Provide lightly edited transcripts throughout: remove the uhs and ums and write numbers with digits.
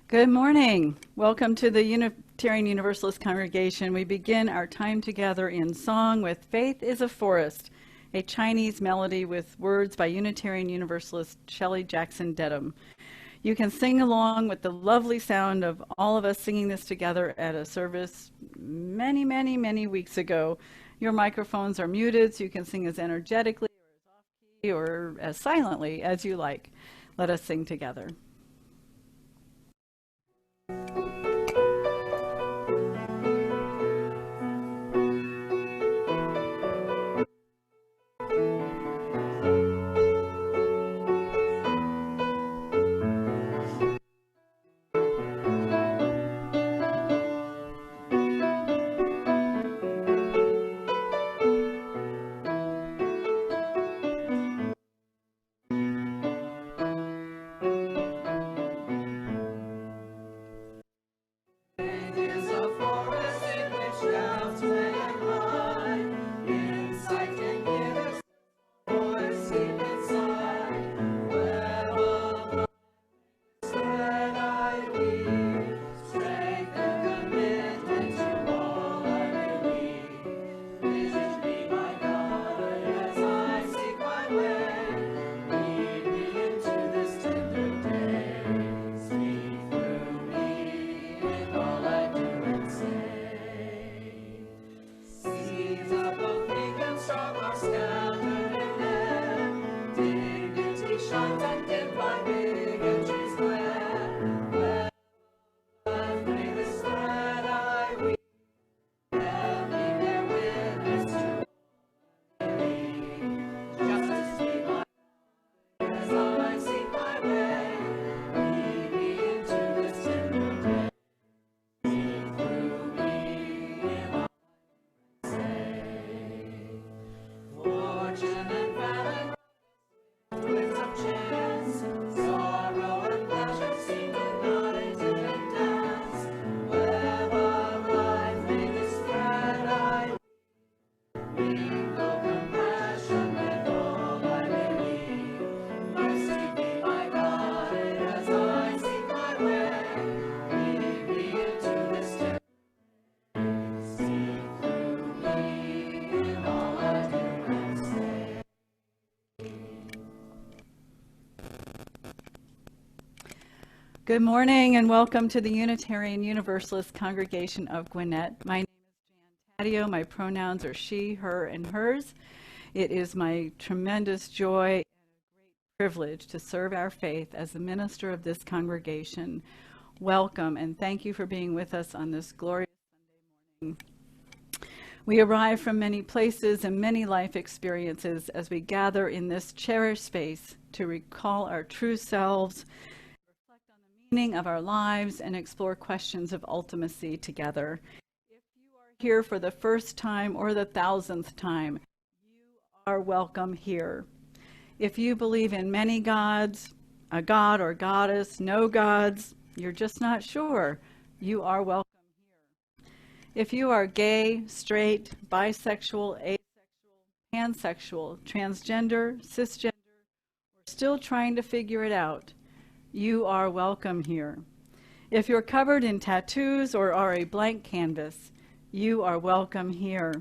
Good morning. Welcome to the Unitarian Universalist congregation. We begin our time together in song with Faith is a Forest, a Chinese melody with words by Unitarian Universalist Shelley Jackson Dedham. You can sing along with the lovely sound of all of us singing this together at a service many weeks ago. Your microphones are muted, so you can sing as energetically or as off-key or as silently as you like. Let us sing together. Good morning and welcome to the Unitarian Universalist congregation of Gwinnett. My name is Jan Taddeo. My pronouns are she, her, and hers. It is my tremendous joy and a great privilege to serve our faith as the minister of this congregation. Welcome and thank you for being with us on this glorious Sunday morning. We arrive from many places and many life experiences as we gather in this cherished space to recall our true selves, meaning of our lives, and explore questions of ultimacy together. If you are here for the first time or the 1,000th time, you are welcome here. If you believe in many gods, a god or goddess, no gods, you're just not sure, you are welcome here. If you are gay, straight, bisexual, asexual, pansexual, transgender, cisgender, or still trying to figure it out, you are welcome here. If you're covered in tattoos or are a blank canvas, you are welcome here.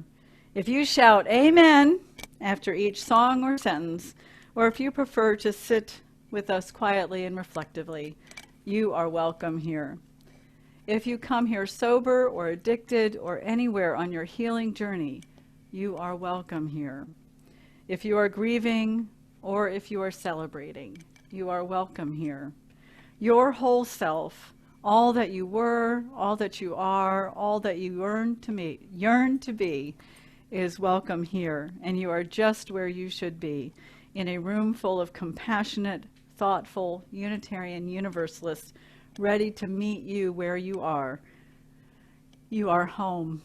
If you shout amen after each song or sentence, or if you prefer to sit with us quietly and reflectively, you are welcome here. If you come here sober or addicted or anywhere on your healing journey, you are welcome here. If you are grieving or if you are celebrating, you are welcome here. Your whole self, all that you were, all that you are, all that you yearn to be, is welcome here, and you are just where you should be, in a room full of compassionate, thoughtful, Unitarian Universalists, ready to meet you where you are. You are home.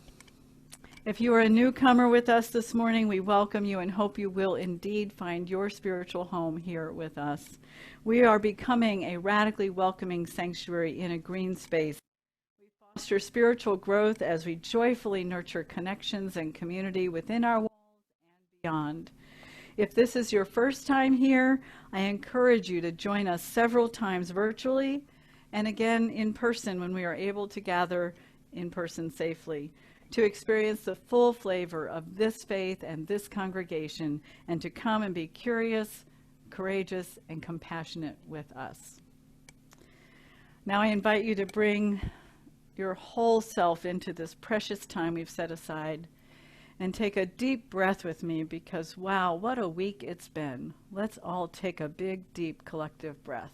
If you are a newcomer with us this morning, we welcome you and hope you will indeed find your spiritual home here with us. We are becoming a radically welcoming sanctuary in a green space. We foster spiritual growth as we joyfully nurture connections and community within our walls and beyond. If this is your first time here, I encourage you to join us several times virtually and again in person when we are able to gather in person safely, to experience the full flavor of this faith and this congregation, and to come and be curious, courageous, and compassionate with us. Now I invite you to bring your whole self into this precious time we've set aside, and take a deep breath with me, because wow, what a week it's been. Let's all take a big, deep collective breath.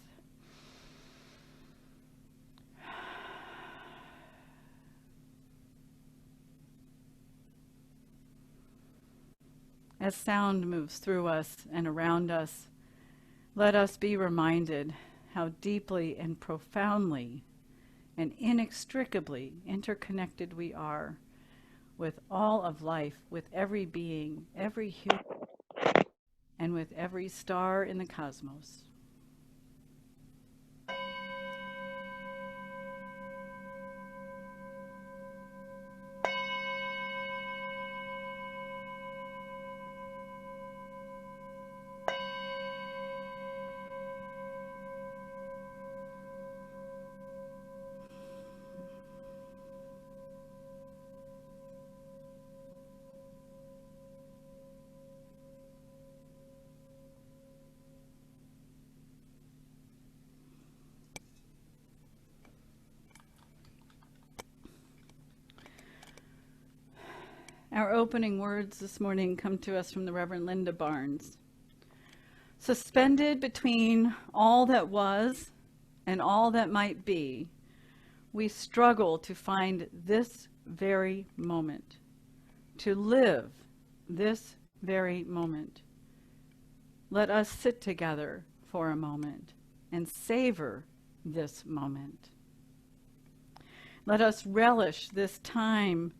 As sound moves through us and around us, let us be reminded how deeply and profoundly and inextricably interconnected we are with all of life, with every being, every human, and with every star in the cosmos. Our opening words this morning come to us from the Reverend Linda Barnes. Suspended between all that was and all that might be, we struggle to find this very moment, to live this very moment. Let us sit together for a moment and savor this moment. Let us relish this time,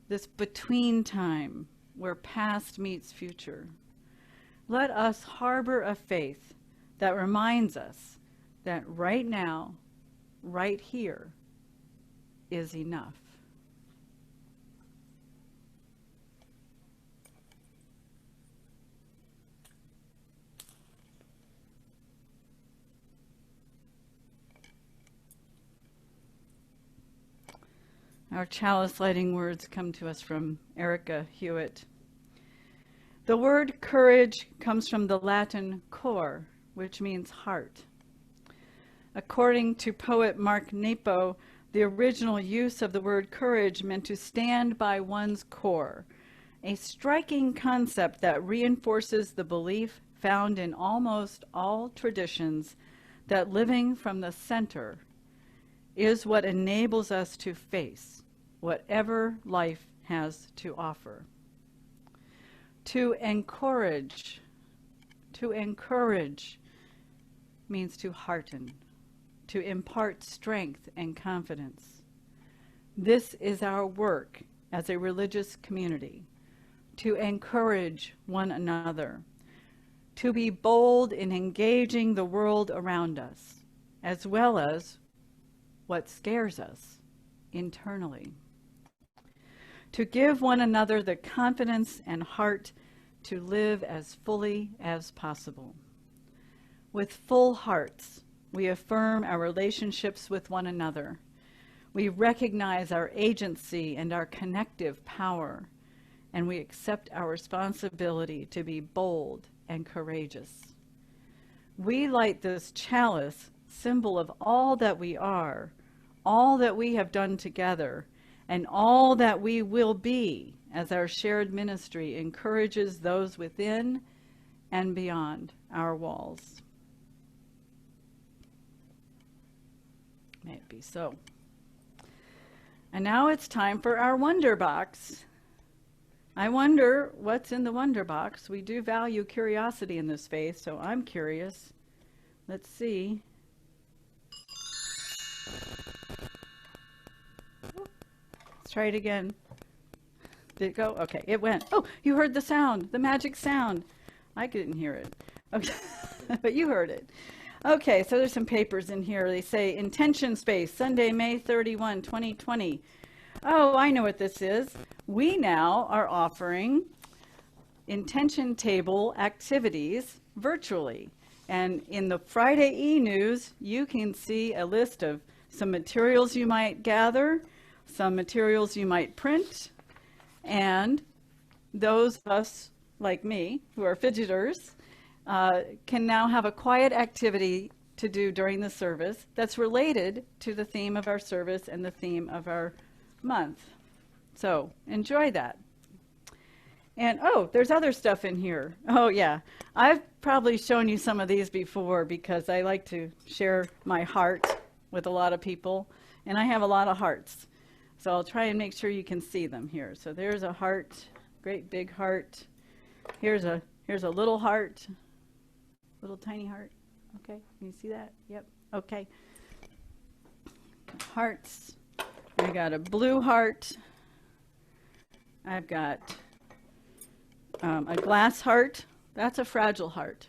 this between time where past meets future. Let us harbor a faith that reminds us that right now, right here, is enough. Our chalice lighting words come to us from Erica Hewitt. The word courage comes from the Latin cor, which means heart. According to poet Mark Nepo, the original use of the word courage meant to stand by one's core, a striking concept that reinforces the belief found in almost all traditions that living from the center is what enables us to face whatever life has to offer. To encourage means to hearten, to impart strength and confidence. This is our work as a religious community, to encourage one another, to be bold in engaging the world around us, as well as what scares us internally. To give one another the confidence and heart to live as fully as possible. With full hearts, we affirm our relationships with one another. We recognize our agency and our connective power, and we accept our responsibility to be bold and courageous. We light this chalice, symbol of all that we are, all that we have done together, and all that we will be as our shared ministry encourages those within and beyond our walls. May it be so. And now it's time for our Wonder Box. I wonder what's in the Wonder Box. We do value curiosity in this faith, so I'm curious. Let's see. Let's try it again. Did it go? Okay, it went. Oh, you heard the sound, the magic sound. I didn't hear it. Okay, but you heard it. Okay, so there's some papers in here. They say intention space, Sunday, May 31, 2020. Oh, I know what this is. We now are offering intention table activities virtually. And in the Friday e-news, you can see a list of some materials you might gather, some materials you might print, and those of us like me who are fidgeters can now have a quiet activity to do during the service that's related to the theme of our service and the theme of our month. So enjoy that. And oh, there's other stuff in here. Oh yeah, I've probably shown you some of these before because I like to share my heart with a lot of people, and I have a lot of hearts. So I'll try and make sure you can see them here. So there's a heart, great big heart. Here's a little heart, little tiny heart. Okay, can you see that? Yep, okay. Hearts. I got a blue heart. I've got a glass heart. That's a fragile heart.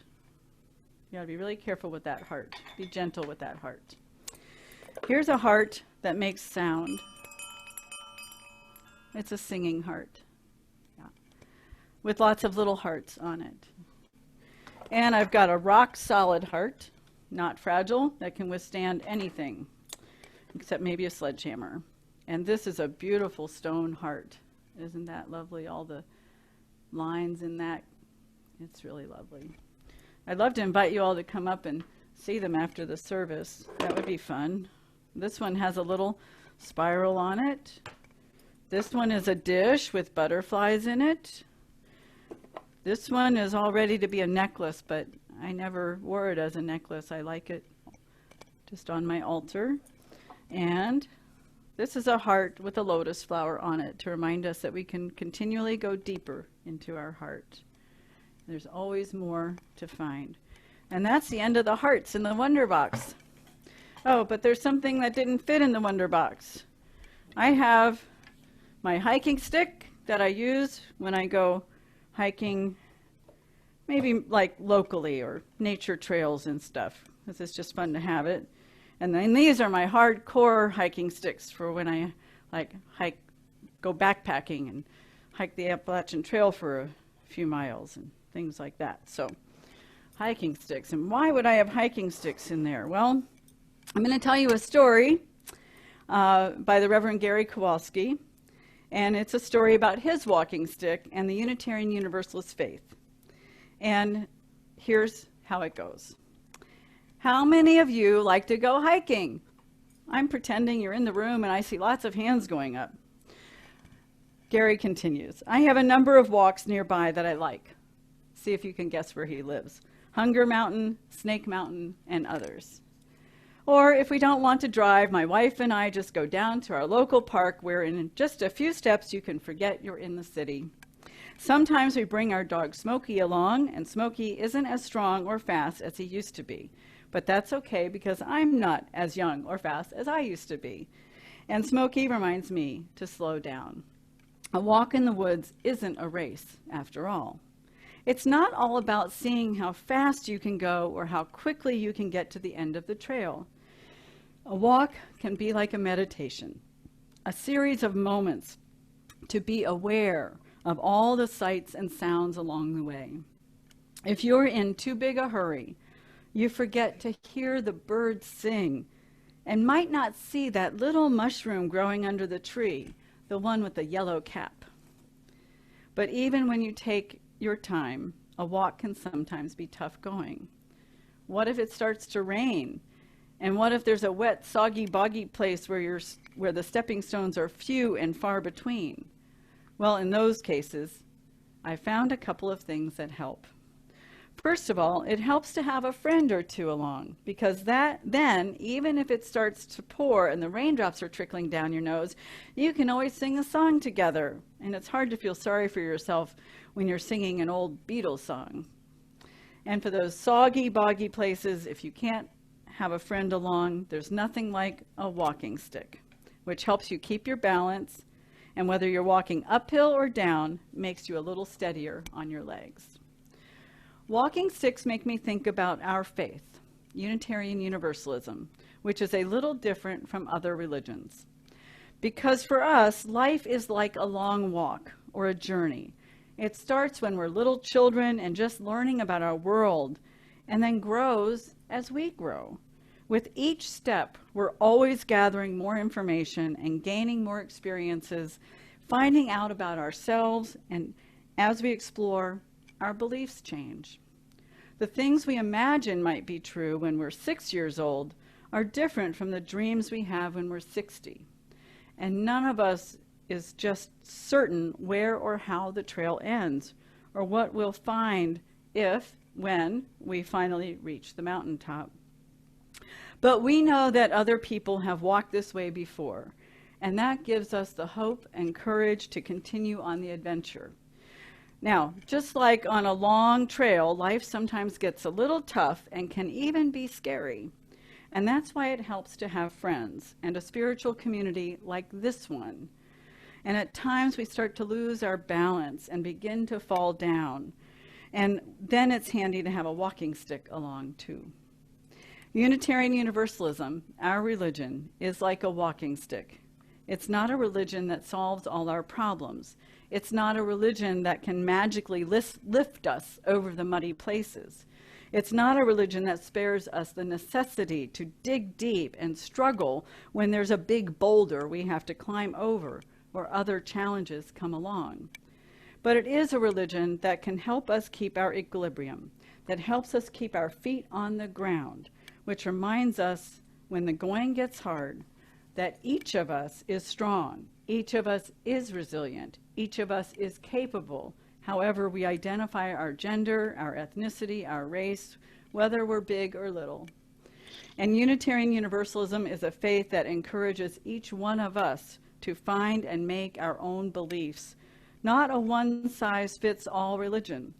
You gotta be really careful with that heart. Be gentle with that heart. Here's a heart that makes sound. It's a singing heart. Yeah. With lots of little hearts on it. And I've got a rock solid heart, not fragile, that can withstand anything, except maybe a sledgehammer. And this is a beautiful stone heart. Isn't that lovely? All the lines in that. It's really lovely. I'd love to invite you all to come up and see them after the service. That would be fun. This one has a little spiral on it. This one is a dish with butterflies in it. This one is all ready to be a necklace, but I never wore it as a necklace. I like it just on my altar. And this is a heart with a lotus flower on it to remind us that we can continually go deeper into our heart. There's always more to find. And that's the end of the hearts in the Wonder Box. Oh, but there's something that didn't fit in the Wonder Box. I have my hiking stick that I use when I go hiking, maybe like locally or nature trails and stuff, because it's just fun to have it. And then these are my hardcore hiking sticks for when I go backpacking and hike the Appalachian Trail for a few miles and things like that. So hiking sticks. And why would I have hiking sticks in there? Well, I'm going to tell you a story by the Reverend Gary Kowalski. And it's a story about his walking stick and the Unitarian Universalist faith. And here's how it goes. How many of you like to go hiking? I'm pretending you're in the room and I see lots of hands going up. Gary continues, I have a number of walks nearby that I like. See if you can guess where he lives. Hunger Mountain, Snake Mountain, and others. Or if we don't want to drive, my wife and I just go down to our local park where in just a few steps you can forget you're in the city. Sometimes we bring our dog Smokey along, and Smokey isn't as strong or fast as he used to be. But that's okay because I'm not as young or fast as I used to be. And Smokey reminds me to slow down. A walk in the woods isn't a race, after all. It's not all about seeing how fast you can go or how quickly you can get to the end of the trail. A walk can be like a meditation, a series of moments to be aware of all the sights and sounds along the way. If you're in too big a hurry, you forget to hear the birds sing and might not see that little mushroom growing under the tree, the one with the yellow cap. But even when you take your time, a walk can sometimes be tough going. What if it starts to rain? And what if there's a wet, soggy, boggy place where the stepping stones are few and far between? Well, in those cases, I found a couple of things that help. First of all, it helps to have a friend or two along, because then, even if it starts to pour and the raindrops are trickling down your nose, you can always sing a song together. And it's hard to feel sorry for yourself when you're singing an old Beatles song. And for those soggy, boggy places, if you can't have a friend along, there's nothing like a walking stick, which helps you keep your balance, and whether you're walking uphill or down, makes you a little steadier on your legs. Walking sticks make me think about our faith, Unitarian Universalism, which is a little different from other religions. Because for us, life is like a long walk or a journey. It starts when we're little children and just learning about our world and then grows as we grow. With each step, we're always gathering more information and gaining more experiences, finding out about ourselves, and as we explore, our beliefs change. The things we imagine might be true when we're 6 years old are different from the dreams we have when we're 60. And none of us is just certain where or how the trail ends, or what we'll find when we finally reach the mountaintop. But we know that other people have walked this way before, and that gives us the hope and courage to continue on the adventure. Now, just like on a long trail, life sometimes gets a little tough and can even be scary. And that's why it helps to have friends and a spiritual community like this one. And at times we start to lose our balance and begin to fall down. And then it's handy to have a walking stick along too. Unitarian Universalism, our religion, is like a walking stick. It's not a religion that solves all our problems. It's not a religion that can magically lift us over the muddy places. It's not a religion that spares us the necessity to dig deep and struggle when there's a big boulder we have to climb over or other challenges come along. But it is a religion that can help us keep our equilibrium, that helps us keep our feet on the ground, which reminds us when the going gets hard that each of us is strong, each of us is resilient, each of us is capable, however we identify our gender, our ethnicity, our race, whether we're big or little. And Unitarian Universalism is a faith that encourages each one of us to find and make our own beliefs, not a one-size-fits-all religion,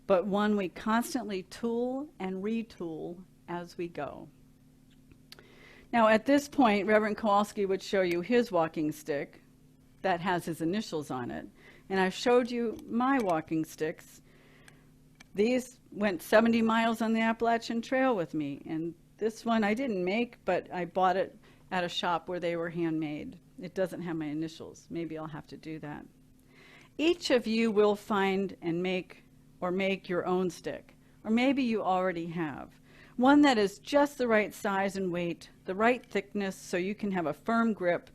but one we constantly tool and retool as we go. Now, at this point, Reverend Kowalski would show you his walking stick that has his initials on it. And I've showed you my walking sticks. These went 70 miles on the Appalachian Trail with me. And this one I didn't make, but I bought it at a shop where they were handmade. It doesn't have my initials. Maybe I'll have to do that. Each of you will find and make your own stick. Or maybe you already have. One that is just the right size and weight, the right thickness, so you can have a firm grip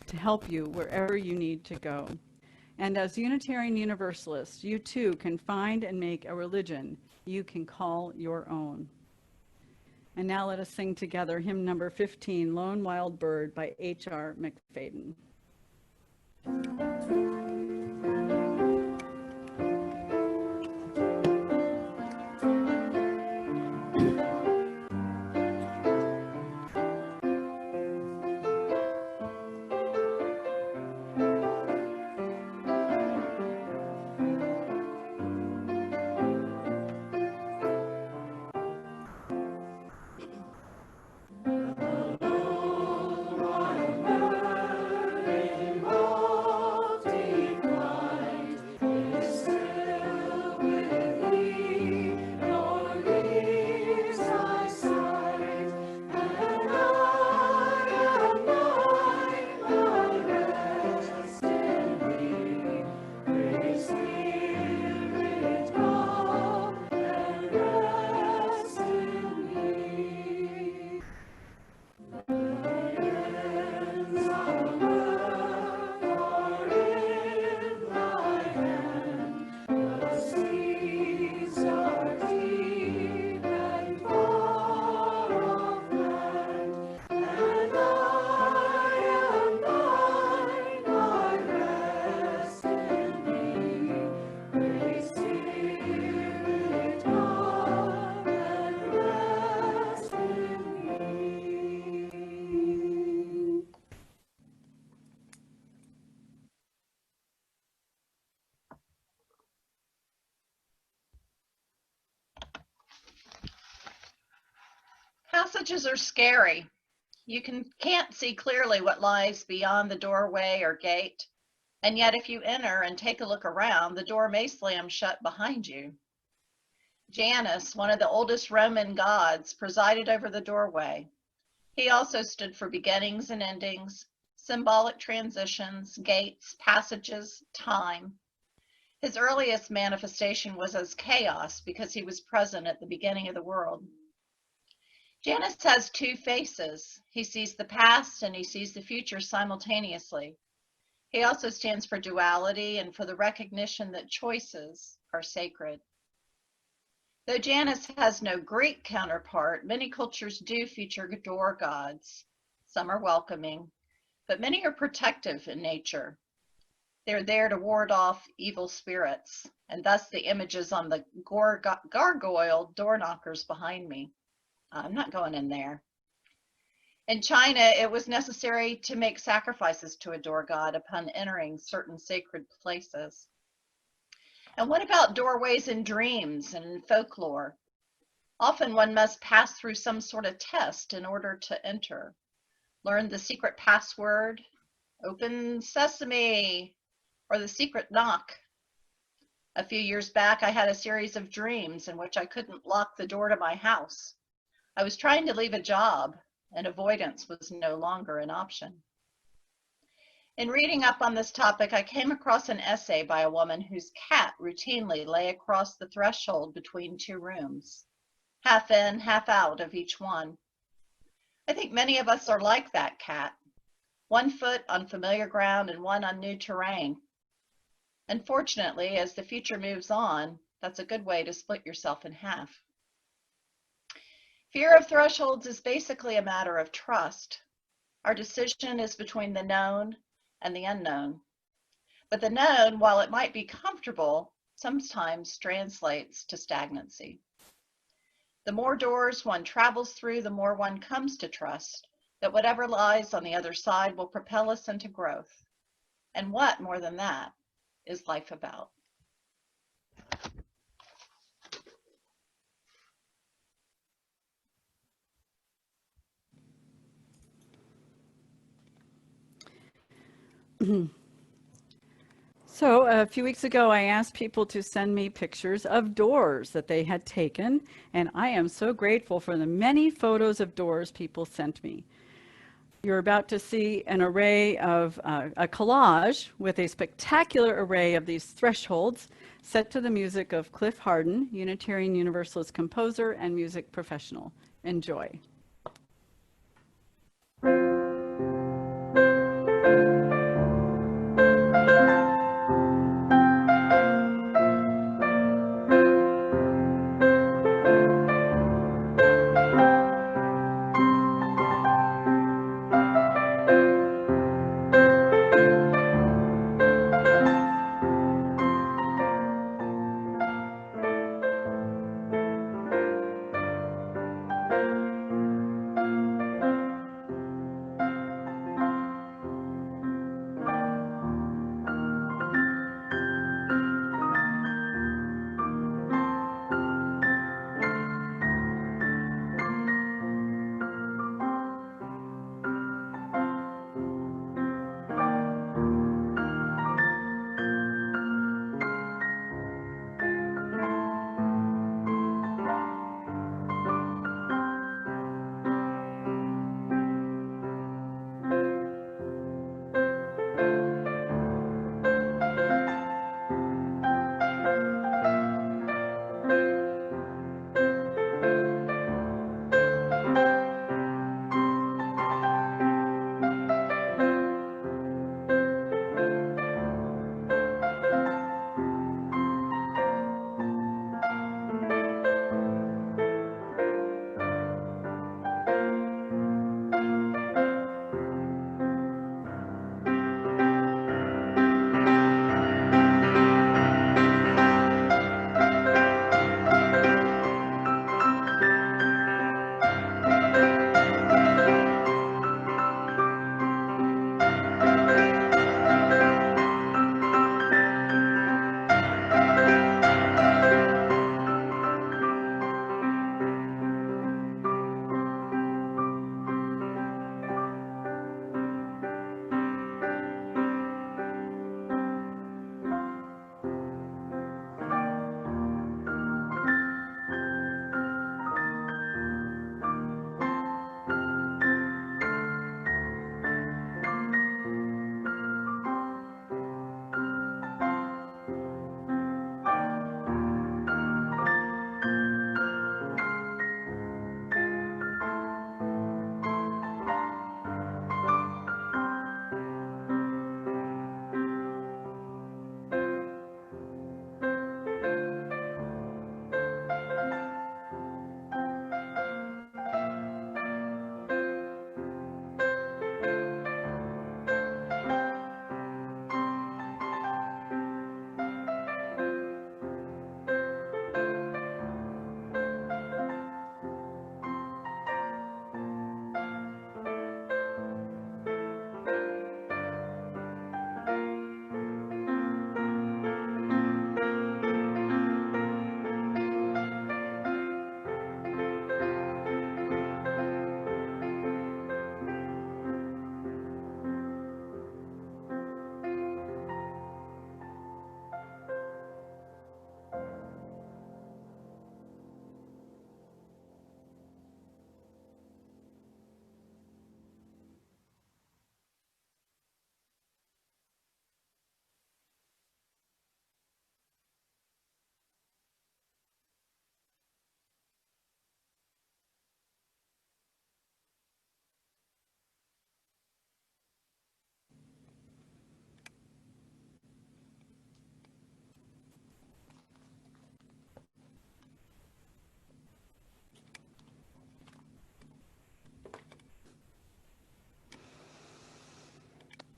to help you wherever you need to go. And as Unitarian Universalists, you too can find and make a religion you can call your own. And now let us sing together hymn number 15, Lone Wild Bird by H.R. McFadden. Passages are scary. You can't see clearly what lies beyond the doorway or gate, and yet if you enter and take a look around, the door may slam shut behind you. Janus, one of the oldest Roman gods, presided over the doorway. He also stood for beginnings and endings, symbolic transitions, gates, passages, time. His earliest manifestation was as chaos because he was present at the beginning of the world. Janus has two faces. He sees the past and he sees the future simultaneously. He also stands for duality and for the recognition that choices are sacred. Though Janus has no Greek counterpart, many cultures do feature door gods. Some are welcoming, but many are protective in nature. They're there to ward off evil spirits, and thus the images on the gargoyle door knockers behind me. I'm not going in there. In China, it was necessary to make sacrifices to a door god upon entering certain sacred places. And what about doorways in dreams and in folklore? Often one must pass through some sort of test in order to enter. Learn the secret password, open sesame, or the secret knock. A few years back, I had a series of dreams in which I couldn't lock the door to my house. I was trying to leave a job, and avoidance was no longer an option. In reading up on this topic, I came across an essay by a woman whose cat routinely lay across the threshold between two rooms, half in, half out of each one. I think many of us are like that cat, one foot on familiar ground and one on new terrain. Unfortunately, as the future moves on, that's a good way to split yourself in half. Fear of thresholds is basically a matter of trust. Our decision is between the known and the unknown. But the known, while it might be comfortable, sometimes translates to stagnancy. The more doors one travels through, the more one comes to trust that whatever lies on the other side will propel us into growth. And what, more than that, is life about? So a few weeks ago, I asked people to send me pictures of doors that they had taken, and I am so grateful for the many photos of doors people sent me. You're about to see an array of a collage with a spectacular array of these thresholds set to the music of Cliff Harden, Unitarian Universalist composer and music professional. Enjoy.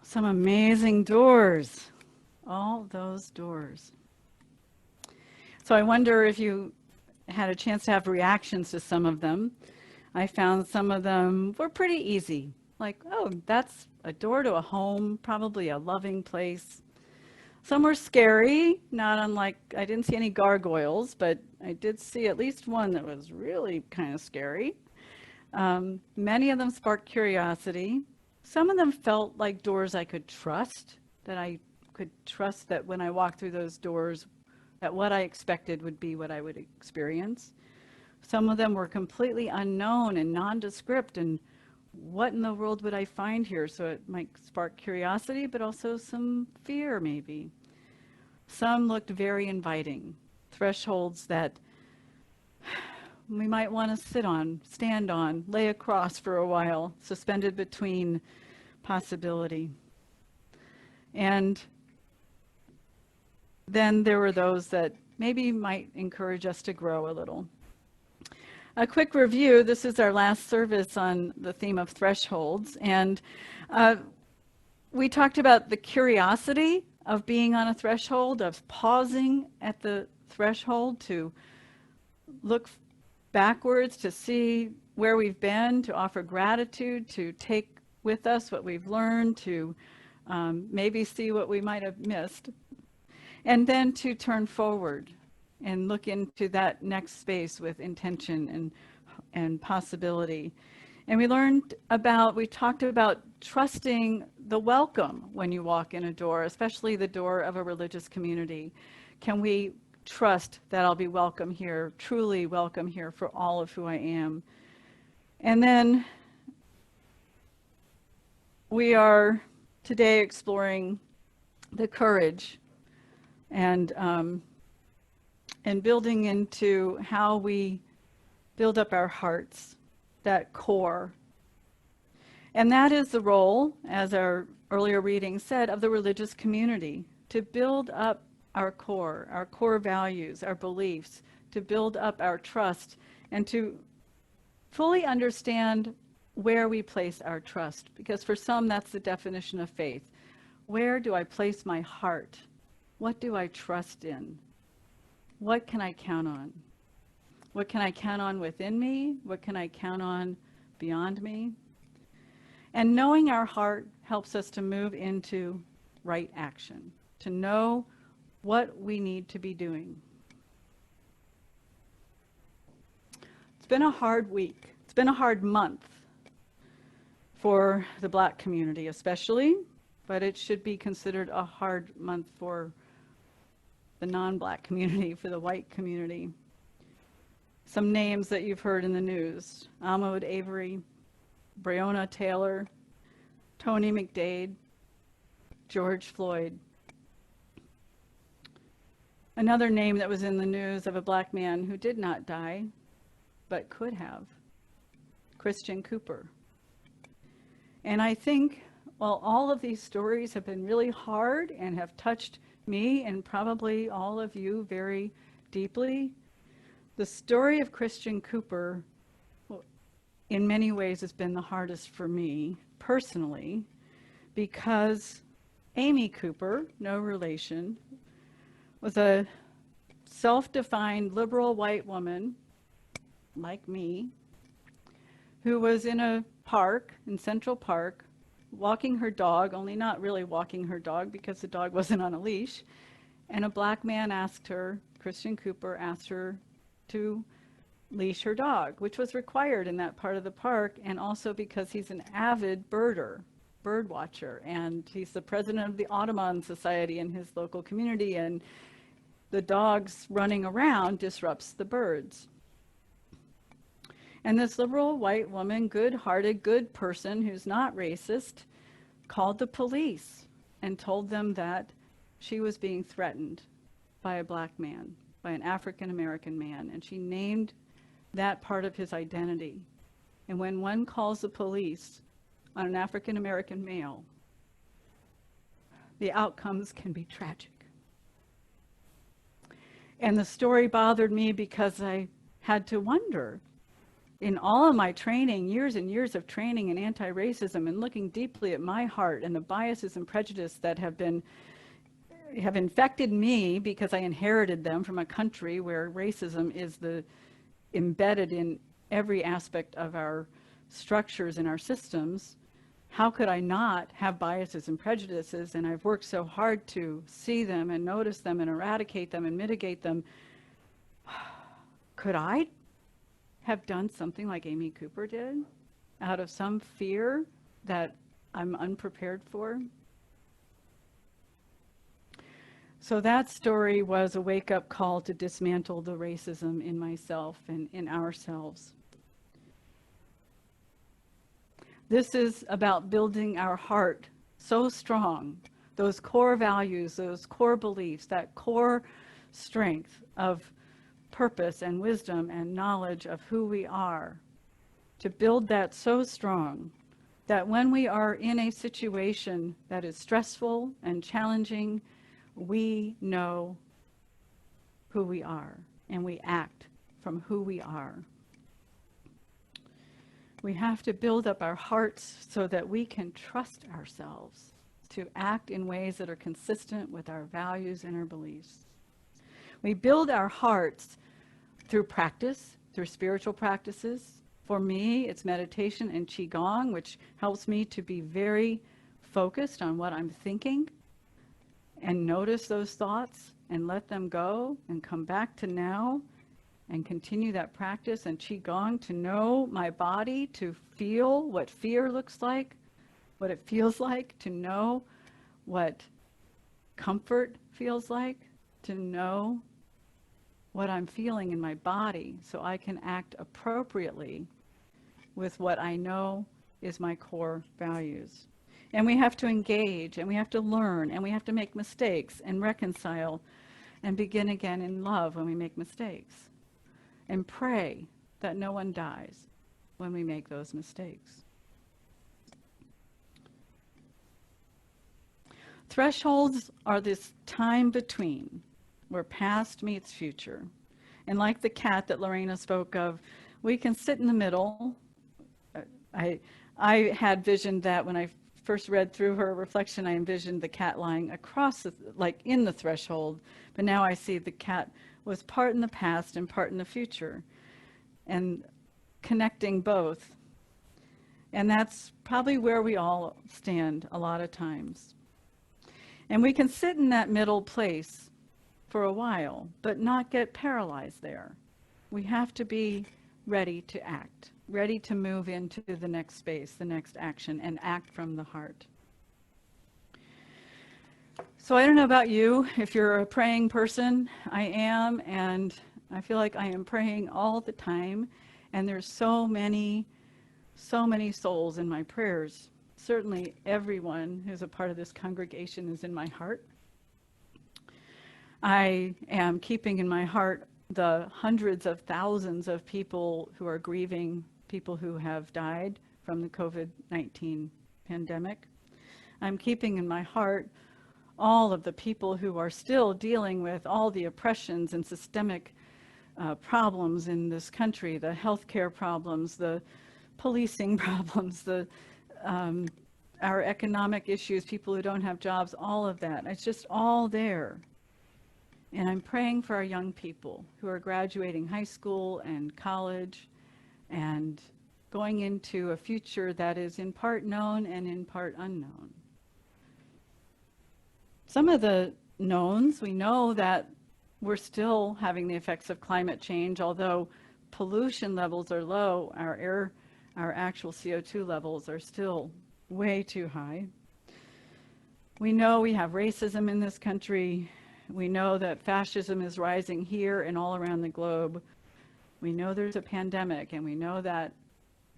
Some amazing doors. All those doors. So I wonder if you had a chance to have reactions to some of them. I found some of them were pretty easy. Like, oh, that's a door to a home, probably a loving place. Some were scary, not unlike, I didn't see any gargoyles, but I did see at least one that was really kind of scary. Many of them sparked curiosity. Some of them felt like doors I could trust, that I could trust that when I walked through those doors, that what I expected would be what I would experience. Some of them were completely unknown and nondescript, and what in the world would I find here? So it might spark curiosity, but also some fear maybe. Some looked very inviting, thresholds that we might want to sit on, stand on, lay across for a while, suspended between possibility. And then there were those that maybe might encourage us to grow a little. A quick review, this is our last service on the theme of thresholds, and we talked about the curiosity of being on a threshold, of pausing at the threshold to look backwards, to see where we've been, to offer gratitude, to take with us what we've learned, to maybe see what we might have missed, and then to turn forward and look into that next space with intention and possibility. And we talked about trusting the welcome when you walk in a door, especially the door of a religious community. Can we trust that I'll be welcome here, truly welcome here for all of who I am? And then we are today exploring the courage and building into how we build up our hearts, that core. And that is the role, as our earlier reading said, of the religious community, to build up our core values, our beliefs, to build up our trust, and to fully understand where we place our trust. Because for some, that's the definition of faith. Where do I place my heart? What do I trust in? What can I count on? What can I count on within me? What can I count on beyond me? And knowing our heart helps us to move into right action, to know what we need to be doing. It's been a hard week. It's been a hard month for the Black community especially, but it should be considered a hard month for the non-Black community, for the white community. Some names that you've heard in the news: Ahmaud Avery, Breonna Taylor, Tony McDade, George Floyd. Another name that was in the news of a Black man who did not die, but could have: Christian Cooper. And I think while all of these stories have been really hard and have touched me and probably all of you very deeply, the story of Christian Cooper, in many ways, has been the hardest for me personally, because Amy Cooper, no relation, was a self-defined liberal white woman like me, who was in a park, in Central Park, walking her dog, only not really walking her dog because the dog wasn't on a leash, and a Black man asked her, Christian Cooper asked her to leash her dog, which was required in that part of the park, and also because he's an avid bird watcher, and he's the president of the Audubon Society in his local community, and the dogs running around disrupts the birds. And this liberal white woman, good-hearted, good person who's not racist, called the police and told them that she was being threatened by a Black man, by an African-American man, and she named that part of his identity. And when one calls the police on an African-American male, the outcomes can be tragic. And the story bothered me because I had to wonder, in all of my training, years and years of training in anti-racism and looking deeply at my heart and the biases and prejudice that have infected me because I inherited them from a country where racism is embedded in every aspect of our structures and our systems. How could I not have biases and prejudices? And I've worked so hard to see them and notice them and eradicate them and mitigate them. Could I have done something like Amy Cooper did out of some fear that I'm unprepared for? So that story was a wake-up call to dismantle the racism in myself and in ourselves. This is about building our heart so strong, those core values, those core beliefs, that core strength of purpose and wisdom and knowledge of who we are, to build that so strong that when we are in a situation that is stressful and challenging, we know who we are and we act from who we are. We have to build up our hearts so that we can trust ourselves to act in ways that are consistent with our values and our beliefs. We build our hearts through practice, through spiritual practices. For me, it's meditation and Qigong, which helps me to be very focused on what I'm thinking and notice those thoughts and let them go and come back to now and continue that practice. And Qigong, to know my body, to feel what fear looks like, what it feels like, to know what comfort feels like, to know what I'm feeling in my body so I can act appropriately with what I know is my core values. And we have to engage, and we have to learn, and we have to make mistakes and reconcile and begin again in love when we make mistakes. And pray that no one dies when we make those mistakes. Thresholds are this time between where past meets future. And like the cat that Lorena spoke of, we can sit in the middle. I had visioned that when I first read through her reflection, I envisioned the cat lying across, like in the threshold, but now I see the cat was part in the past and part in the future, and connecting both. And that's probably where we all stand a lot of times. And we can sit in that middle place for a while, but not get paralyzed there. We have to be ready to act, ready to move into the next space, the next action, and act from the heart. So I don't know about you, if you're a praying person. I am, and I feel like I am praying all the time, and there's so many souls in my prayers. Certainly everyone who's a part of this congregation is in my heart. I am keeping in my heart the hundreds of thousands of people who are grieving, people who have died from the COVID-19 pandemic. I'm keeping in my heart all of the people who are still dealing with all the oppressions and systemic problems in this country, the healthcare problems, the policing problems, our economic issues, people who don't have jobs, all of that. It's just all there. And I'm praying for our young people who are graduating high school and college and going into a future that is in part known and in part unknown. Some of the knowns, we know that we're still having the effects of climate change, although pollution levels are low, our actual CO2 levels are still way too high. We know we have racism in this country. We know that fascism is rising here and all around the globe. We know there's a pandemic, and we know that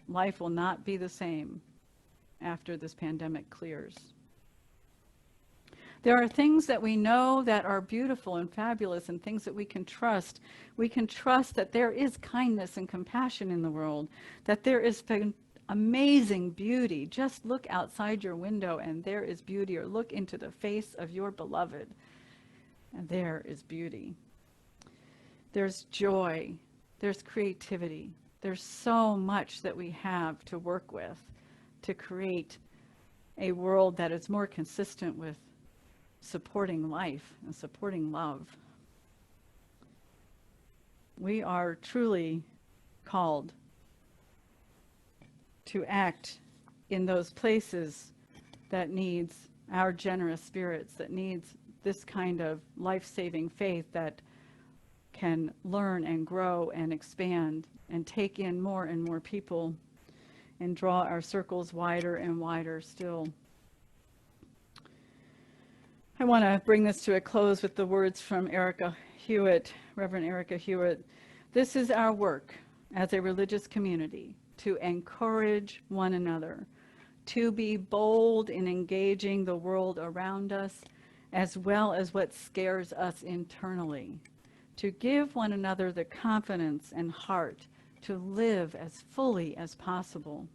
life will not be the same after this pandemic clears. There are things that we know that are beautiful and fabulous and things that we can trust. We can trust that there is kindness and compassion in the world, that there is amazing beauty. Just look outside your window and there is beauty, or look into the face of your beloved and there is beauty. There's joy, there's creativity, There's so much that we have to work with to create a world that is more consistent with supporting life and supporting love. We are truly called to act in those places that needs our generous spirits, that needs this kind of life-saving faith that can learn and grow and expand and take in more and more people and draw our circles wider and wider still. I want to bring this to a close with the words from Erica Hewitt, Reverend Erica Hewitt. This is our work as a religious community, to encourage one another, to be bold in engaging the world around us, as well as what scares us internally, to give one another the confidence and heart to live as fully as possible.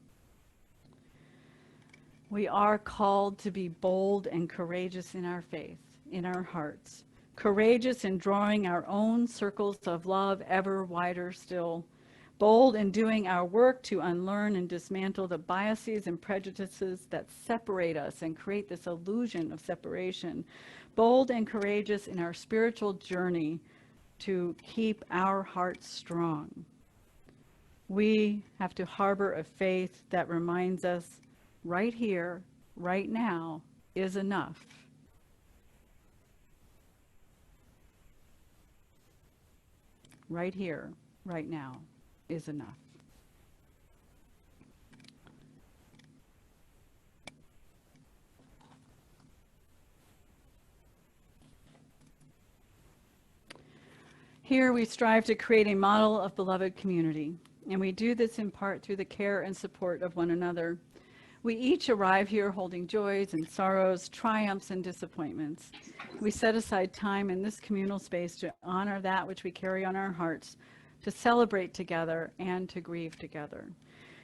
We are called to be bold and courageous in our faith, in our hearts, courageous in drawing our own circles of love ever wider still, bold in doing our work to unlearn and dismantle the biases and prejudices that separate us and create this illusion of separation, bold and courageous in our spiritual journey to keep our hearts strong. We have to harbor a faith that reminds us right here, right now, is enough. Right here, right now, is enough. Here we strive to create a model of beloved community, and we do this in part through the care and support of one another. We each arrive here holding joys and sorrows, triumphs and disappointments. We set aside time in this communal space to honor that which we carry on our hearts, to celebrate together and to grieve together.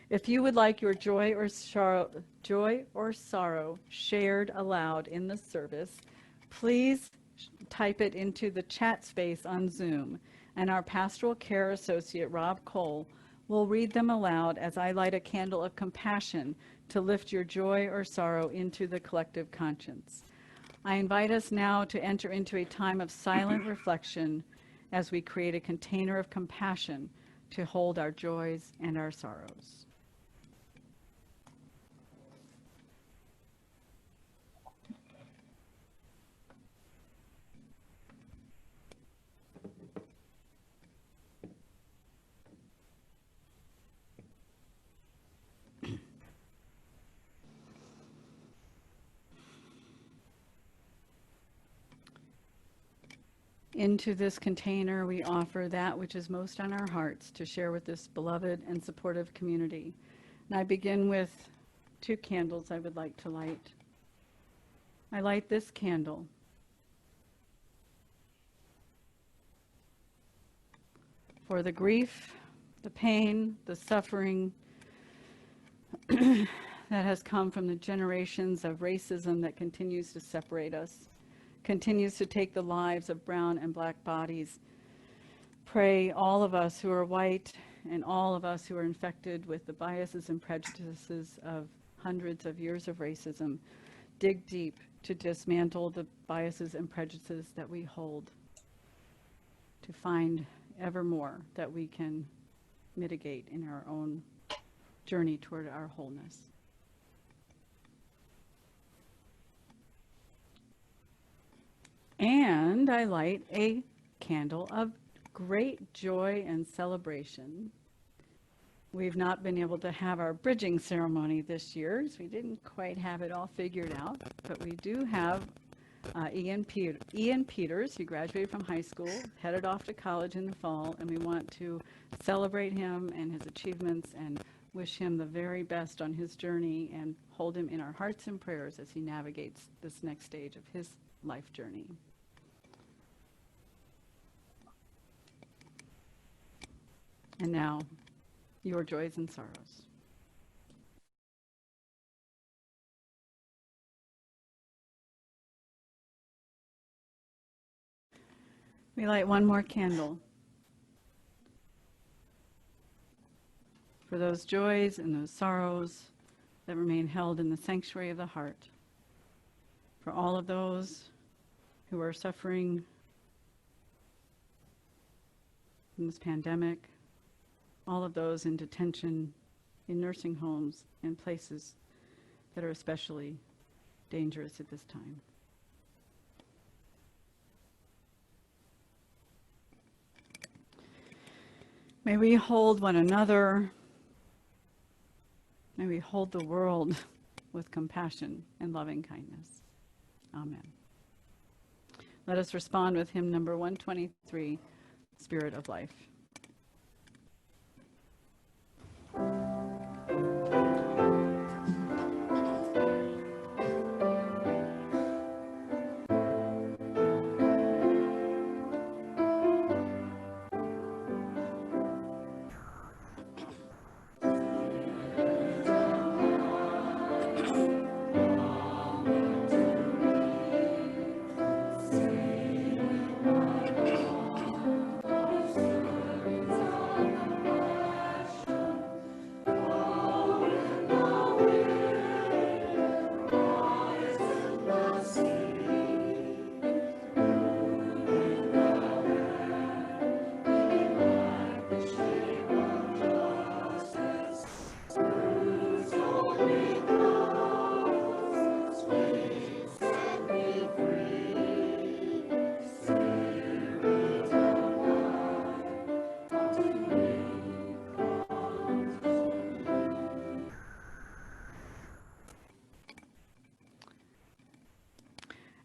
If you would like your joy or sorrow shared aloud in the service, please type it into the chat space on Zoom, and our pastoral care associate, Rob Cole, will read them aloud as I light a candle of compassion to lift your joy or sorrow into the collective conscience. I invite us now to enter into a time of silent reflection as we create a container of compassion to hold our joys and our sorrows. Into this container, we offer that which is most on our hearts to share with this beloved and supportive community. And I begin with 2 candles I would like to light. I light this candle for the grief, the pain, the suffering that has come from the generations of racism that continues to separate us, continues to take the lives of brown and black bodies. Pray all of us who are white and all of us who are infected with the biases and prejudices of hundreds of years of racism, dig deep to dismantle the biases and prejudices that we hold, to find ever more that we can mitigate in our own journey toward our wholeness. And I light a candle of great joy and celebration. We've not been able to have our bridging ceremony this year, so we didn't quite have it all figured out, but we do have Ian Peters, who graduated from high school, headed off to college in the fall, and we want to celebrate him and his achievements and wish him the very best on his journey and hold him in our hearts and prayers as he navigates this next stage of his life journey. And now, your joys and sorrows. We light one more candle. for those joys and those sorrows that remain held in the sanctuary of the heart, for all of those who are suffering in this pandemic, all of those in detention, in nursing homes, and places that are especially dangerous at this time. May we hold one another, may we hold the world with compassion and loving kindness. Amen. Let us respond with hymn number 123, Spirit of Life.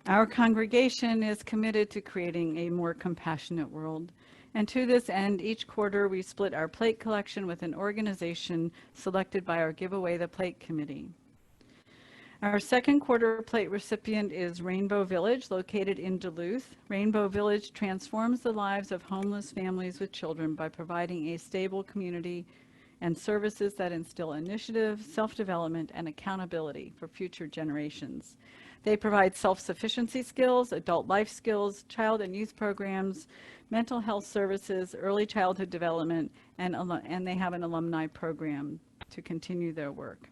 Our congregation is committed to creating a more compassionate world. And to this end, each quarter we split our plate collection with an organization selected by our Give Away the Plate committee. Our second quarter plate recipient is Rainbow Village, located in Duluth. Rainbow Village transforms the lives of homeless families with children by providing a stable community and services that instill initiative, self-development, and accountability for future generations. They provide self-sufficiency skills, adult life skills, child and youth programs, mental health services, early childhood development, and they have an alumni program to continue their work.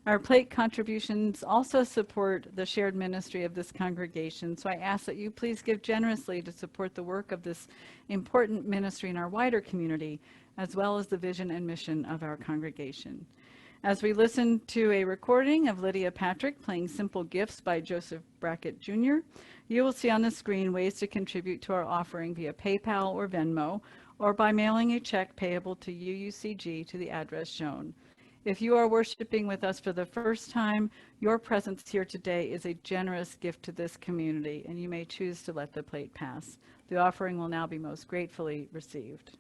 Our plate contributions also support the shared ministry of this congregation, so I ask that you please give generously to support the work of this important ministry in our wider community, as well as the vision and mission of our congregation. As we listen to a recording of Lydia Patrick playing Simple Gifts by Joseph Brackett Jr., you will see on the screen ways to contribute to our offering via PayPal or Venmo, or by mailing a check payable to UUCG to the address shown. If you are worshiping with us for the first time, your presence here today is a generous gift to this community, and you may choose to let the plate pass. The offering will now be most gratefully received.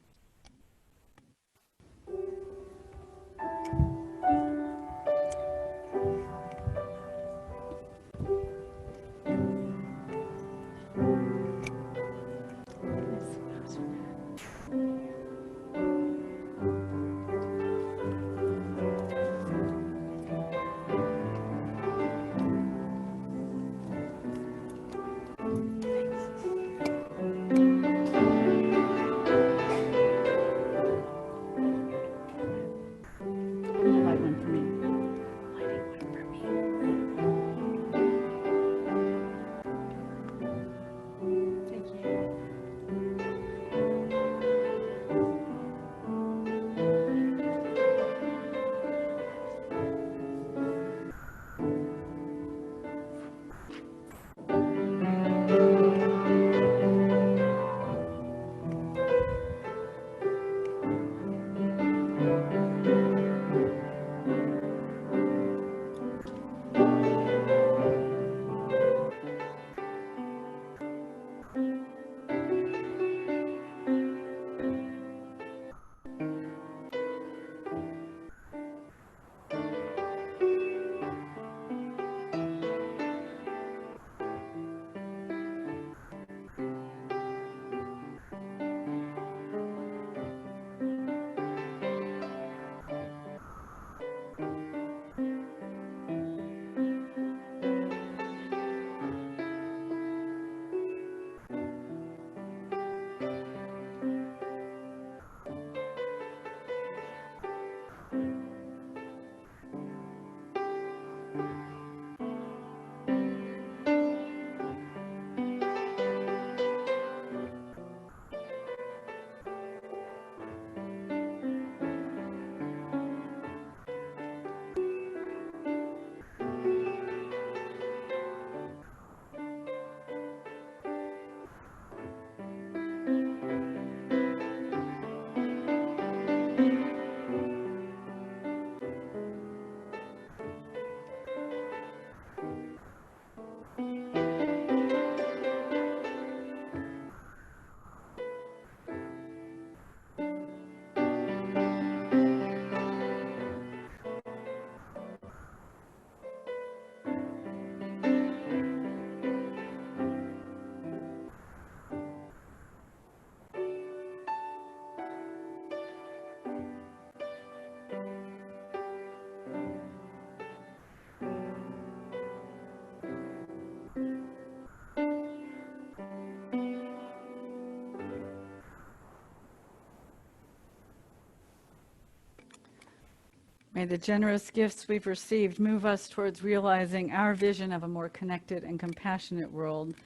May the generous gifts we've received move us towards realizing our vision of a more connected and compassionate world.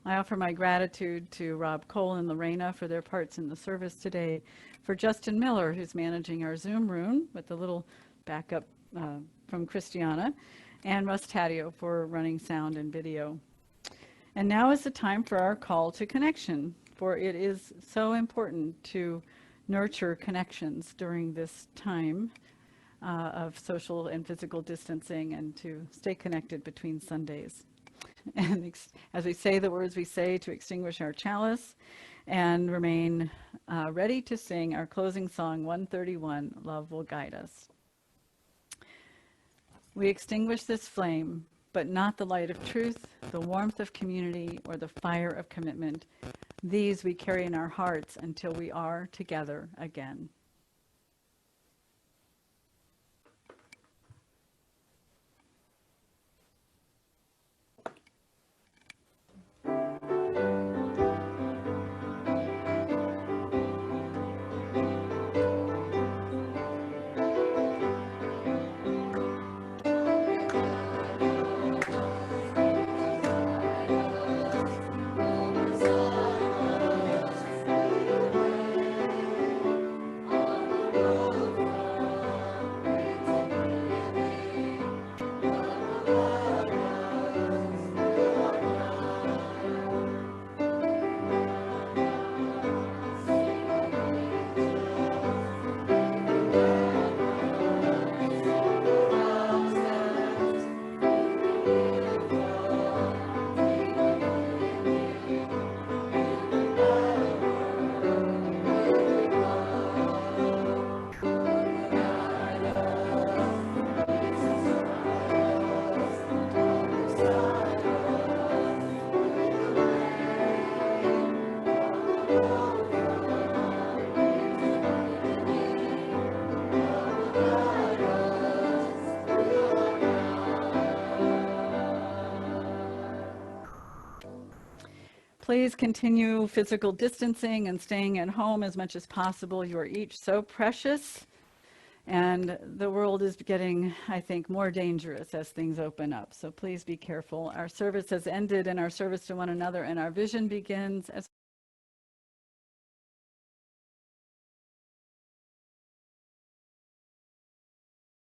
I offer my gratitude to Rob Cole and Lorena for their parts in the service today, for Justin Miller, who's managing our Zoom room with a little backup from Christiana, and Russ Taddeo for running sound and video. And now is the time for our call to connection, for it is so important to nurture connections during this time of social and physical distancing, and to stay connected between Sundays. And as we say the words we say, to extinguish our chalice and remain ready to sing our closing song 131, Love Will Guide Us. We extinguish this flame, but not the light of truth, the warmth of community, or the fire of commitment. These we carry in our hearts until we are together again. Please continue physical distancing and staying at home as much as possible. You are each so precious, and the world is getting, I think, more dangerous as things open up. So please be careful. Our service has ended, and our service to one another and our vision begins as